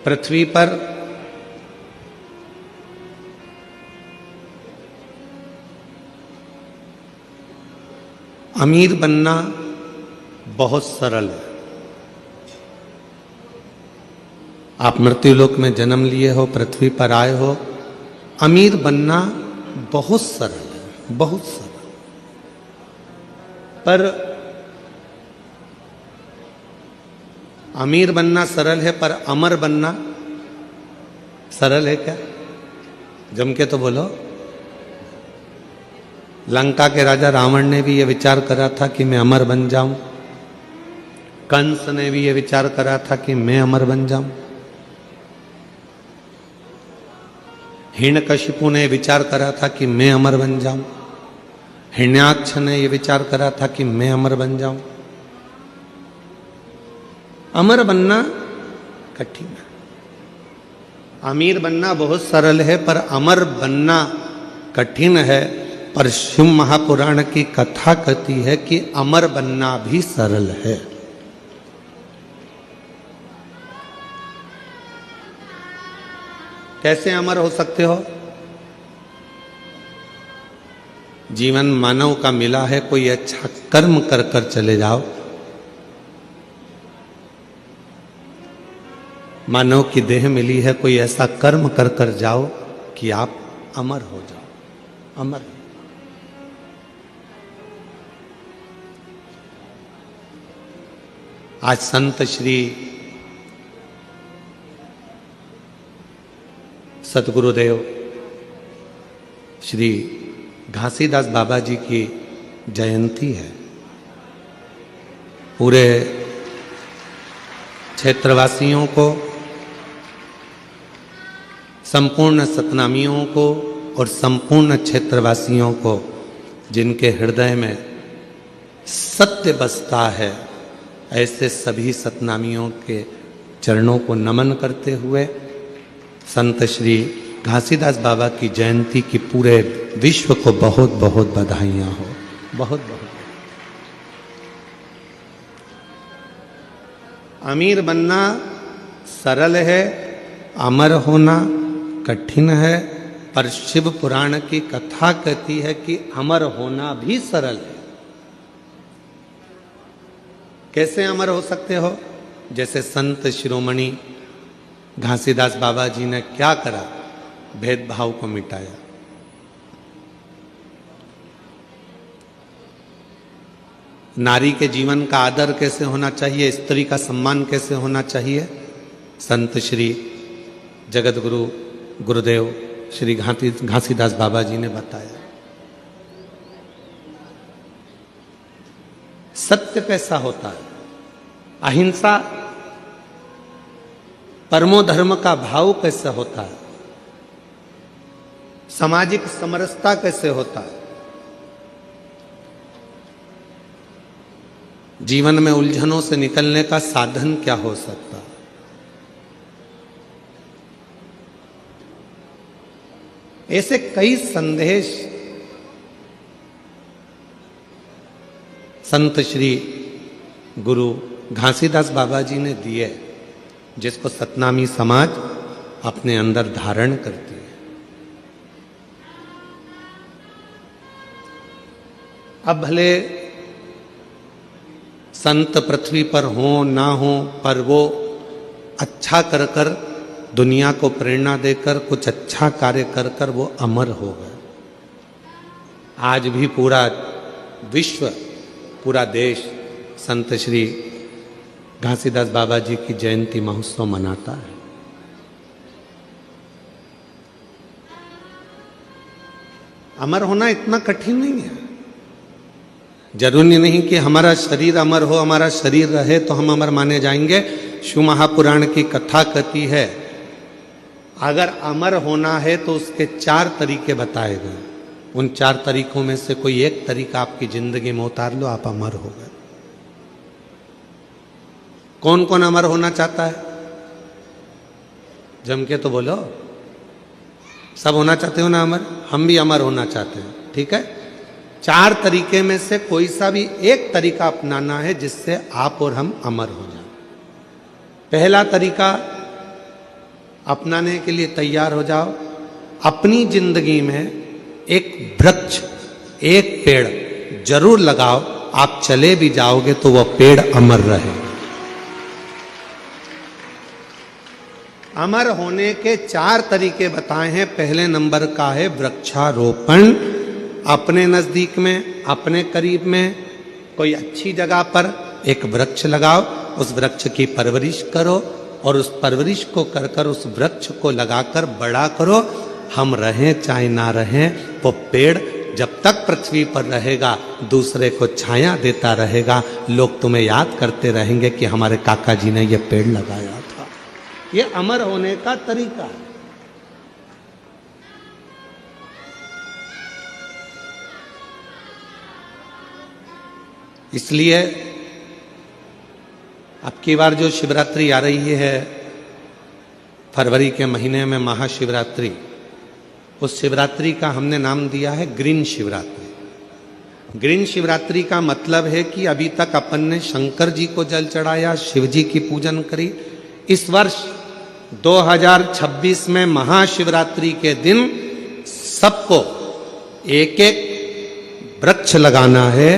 पृथ्वी पर अमीर बनना बहुत सरल है। आप मृत्युलोक में जन्म लिए हो, पृथ्वी पर आए हो, अमीर बनना बहुत सरल है, बहुत सरल। पर अमीर बनना सरल है, पर अमर बनना सरल है क्या? जम के तो बोलो। लंका के राजा रावण ने भी यह विचार करा था कि मैं अमर बन जाऊं। कंस ने भी यह विचार करा था कि मैं अमर बन जाऊं। हिरण्यकशिपु ने विचार करा था कि मैं अमर बन जाऊं। हिरण्याक्ष ने यह विचार करा था कि मैं अमर बन जाऊं। अमर बनना कठिन है। अमीर बनना बहुत सरल है, पर अमर बनना कठिन है। पर शिव महापुराण की कथा कहती है कि अमर बनना भी सरल है। कैसे अमर हो सकते हो? जीवन मानव का मिला है, कोई अच्छा कर्म कर कर चले जाओ। मानव की देह मिली है, कोई ऐसा कर्म कर कर जाओ कि आप अमर हो जाओ। अमर। आज संत श्री सतगुरुदेव श्री घासीदास बाबा जी की जयंती है। पूरे क्षेत्रवासियों को, संपूर्ण सतनामियों को और संपूर्ण क्षेत्रवासियों को, जिनके हृदय में सत्य बसता है, ऐसे सभी सतनामियों के चरणों को नमन करते हुए संत श्री घासीदास बाबा की जयंती की पूरे विश्व को बहुत बहुत बधाइयाँ हो। बहुत बहुत। अमीर बनना सरल है, अमर होना कठिन है। पर शिव पुराण की कथा कहती है कि अमर होना भी सरल है। कैसे अमर हो सकते हो? जैसे संत शिरोमणि घासीदास बाबा जी ने क्या करा? भेदभाव को मिटाया। नारी के जीवन का आदर कैसे होना चाहिए, स्त्री का सम्मान कैसे होना चाहिए, संत श्री जगत गुरु गुरुदेव श्री घासीदास बाबा जी ने बताया। सत्य कैसा होता है, अहिंसा परमो धर्म का भाव कैसे होता है, सामाजिक समरसता कैसे होता है, जीवन में उलझनों से निकलने का साधन क्या हो सकता है। ऐसे कई संदेश संत श्री गुरु घासीदास बाबा जी ने दिए, जिसको सतनामी समाज अपने अंदर धारण करती है। अब भले संत पृथ्वी पर हो ना हो, पर वो अच्छा कर कर, दुनिया को प्रेरणा देकर, कुछ अच्छा कार्य कर कर वो अमर हो गए। आज भी पूरा विश्व, पूरा देश संत श्री घासीदास बाबा जी की जयंती महोत्सव मनाता है। अमर होना इतना कठिन नहीं है। जरूरी नहीं कि हमारा शरीर अमर हो, हमारा शरीर रहे तो हम अमर माने जाएंगे। शिव महापुराण की कथा कहती है, अगर अमर होना है तो उसके 4 तरीके बताए गए। उन 4 तरीकों में से कोई एक तरीका आपकी जिंदगी में उतार लो, आप अमर हो गए। कौन कौन अमर होना चाहता है? जम के तो बोलो। सब होना चाहते हो ना अमर? हम भी अमर होना चाहते हैं। ठीक है, 4 तरीके में से कोई सा भी एक तरीका अपनाना है जिससे आप और हम अमर हो जाएं। पहला तरीका, अपनाने के लिए तैयार हो जाओ। अपनी जिंदगी में एक वृक्ष, एक पेड़ जरूर लगाओ। आप चले भी जाओगे तो वह पेड़ अमर रहेगा। अमर होने के 4 तरीके बताए हैं। पहले नंबर का है वृक्षारोपण। अपने नजदीक में, अपने करीब में कोई अच्छी जगह पर एक वृक्ष लगाओ, उस वृक्ष की परवरिश करो और उस परवरिश को कर कर उस वृक्ष को लगाकर बड़ा करो। हम रहें चाहे ना रहें, वो पेड़ जब तक पृथ्वी पर रहेगा दूसरे को छाया देता रहेगा। लोग तुम्हें याद करते रहेंगे कि हमारे काका जी ने ये पेड़ लगाया था। ये अमर होने का तरीका है। इसलिए अब की बार जो शिवरात्रि आ रही है फरवरी के महीने में, महाशिवरात्रि, उस शिवरात्रि का हमने नाम दिया है ग्रीन शिवरात्रि। ग्रीन शिवरात्रि का मतलब है कि अभी तक अपन ने शंकर जी को जल चढ़ाया, शिव जी की पूजन करी। इस वर्ष 2026 में महाशिवरात्रि के दिन सबको एक एक वृक्ष लगाना है,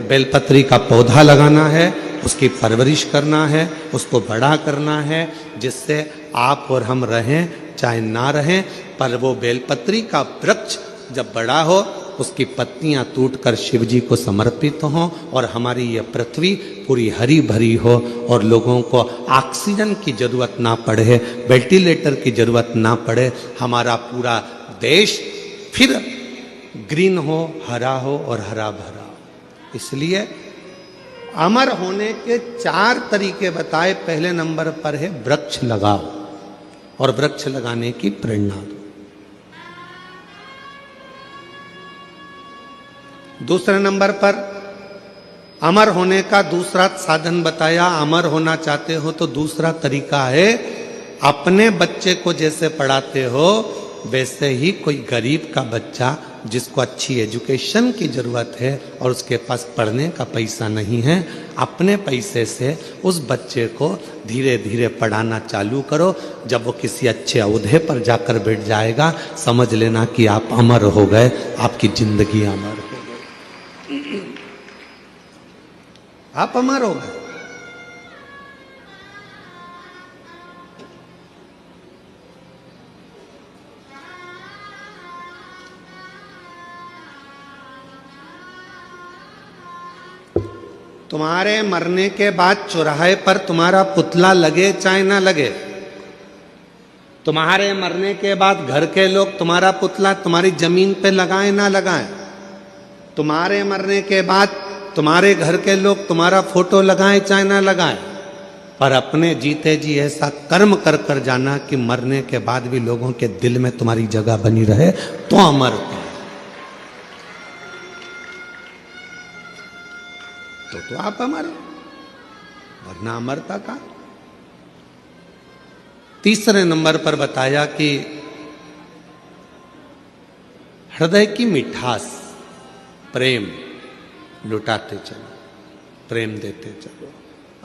बेलपत्री का पौधा लगाना है, उसकी परवरिश करना है, उसको बड़ा करना है, जिससे आप और हम रहें चाहे ना रहें, पर वो बेलपत्री का वृक्ष जब बड़ा हो उसकी पत्तियां टूटकर शिव जी को समर्पित हों और हमारी ये पृथ्वी पूरी हरी भरी हो और लोगों को ऑक्सीजन की जरूरत ना पड़े, वेंटिलेटर की जरूरत ना पड़े, हमारा पूरा देश फिर ग्रीन हो, हरा हो और हरा भरा। इसलिए अमर होने के 4 तरीके बताए। पहले नंबर पर है वृक्ष लगाओ और वृक्ष लगाने की प्रेरणा दो। दूसरे नंबर पर अमर होने का दूसरा साधन बताया। अमर होना चाहते हो तो दूसरा तरीका है, अपने बच्चे को जैसे पढ़ाते हो वैसे ही कोई गरीब का बच्चा जिसको अच्छी एजुकेशन की जरूरत है और उसके पास पढ़ने का पैसा नहीं है, अपने पैसे से उस बच्चे को धीरे धीरे पढ़ाना चालू करो। जब वो किसी अच्छे ओहदे पर जाकर बैठ जाएगा, समझ लेना कि आप अमर हो गए, आपकी जिंदगी अमर हो गई, आप अमर हो गए। तुम्हारे मरने के बाद चौराहे पर तुम्हारा पुतला लगे चाहे ना लगे, तुम्हारे मरने के बाद घर के लोग तुम्हारा पुतला तुम्हारी जमीन पे लगाएं ना लगाएं, तुम्हारे मरने के बाद तुम्हारे घर के लोग तुम्हारा फोटो लगाएं चाहे ना लगाएं, पर अपने जीते जी ऐसा कर्म कर कर जाना कि मरने के बाद भी लोगों के दिल में तुम्हारी जगह बनी रहे, तो अमर हो। तो आप अमर हो, वरना अमरता का। तीसरे नंबर पर बताया कि हृदय की मिठास, प्रेम लुटाते चलो, प्रेम देते चलो,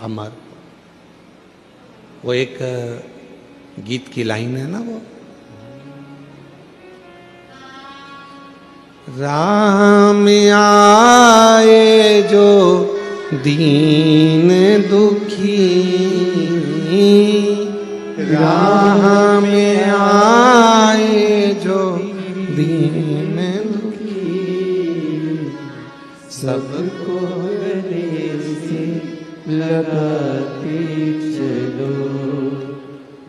अमर। वो एक गीत की लाइन है ना, वो राम आए जो दीन दुखी, राम आए जो दीन दुखी, सबको गले से लगाते चलो।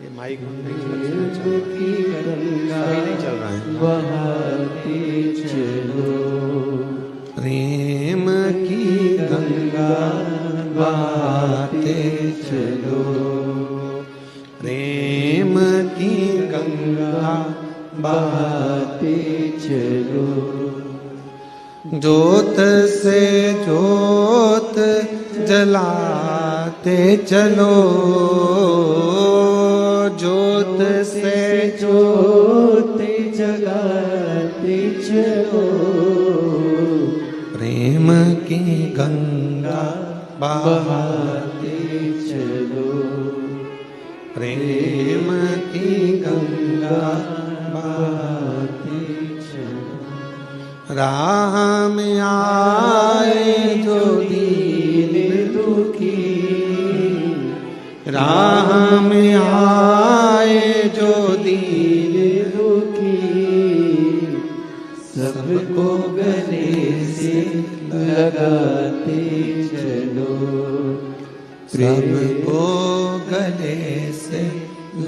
ये माइक की गंगा नहीं चल रहा है, बहाते चलो, प्रेम की गंगा बहाते चलो, प्रेम की गंगा बहाते चलो, ज्योत से ज्योत जलाते चलो, ज्योत से ज्योत जलाते चलो, प्रेम की गंगा बहाते चलो, प्रेम की गंगा राह में आए जो दीन दुखी, राह में आए जो दीन दुखी, सबको गले से लगाते चलो, सबको गले से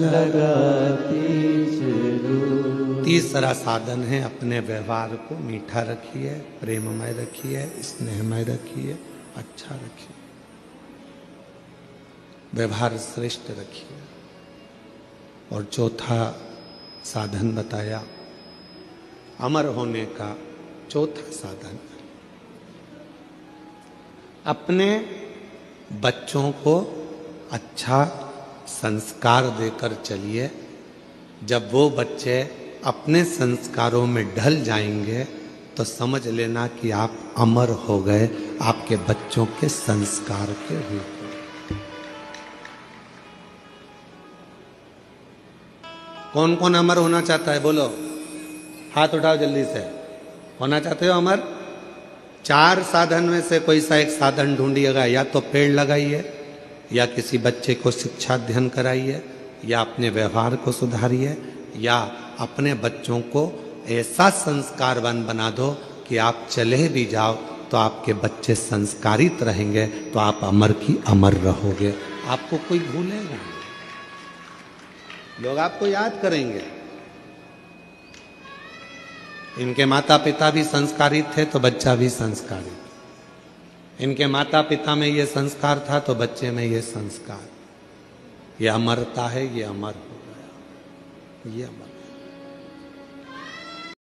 लगाते चलो। तीसरा साधन है अपने व्यवहार को मीठा रखिए, प्रेममय रखिए, स्नेहमय रखिए, अच्छा रखिए, व्यवहार श्रेष्ठ रखिए। और चौथा साधन बताया अमर होने का चौथा साधन, अपने बच्चों को अच्छा संस्कार देकर चलिए। जब वो बच्चे अपने संस्कारों में ढल जाएंगे तो समझ लेना कि आप अमर हो गए, आपके बच्चों के संस्कार के रूप में। कौन कौन अमर होना चाहता है? बोलो, हाथ उठाओ जल्दी से। होना चाहते हो अमर? 4 साधन में से कोई सा एक साधन ढूंढिएगा। या तो पेड़ लगाइए, या किसी बच्चे को शिक्षा अध्ययन कराइए, या अपने व्यवहार को सुधारिए, या अपने बच्चों को ऐसा संस्कारवान बना दो कि आप चले भी जाओ तो आपके बच्चे संस्कारित रहेंगे, तो आप अमर की अमर रहोगे। आपको कोई भूलेगा नहीं, लोग आपको याद करेंगे। इनके माता पिता भी संस्कारित थे तो बच्चा भी संस्कारित। इनके माता पिता में ये संस्कार था तो बच्चे में ये संस्कार। ये अमरता है, ये अमर हो गया, ये अमर।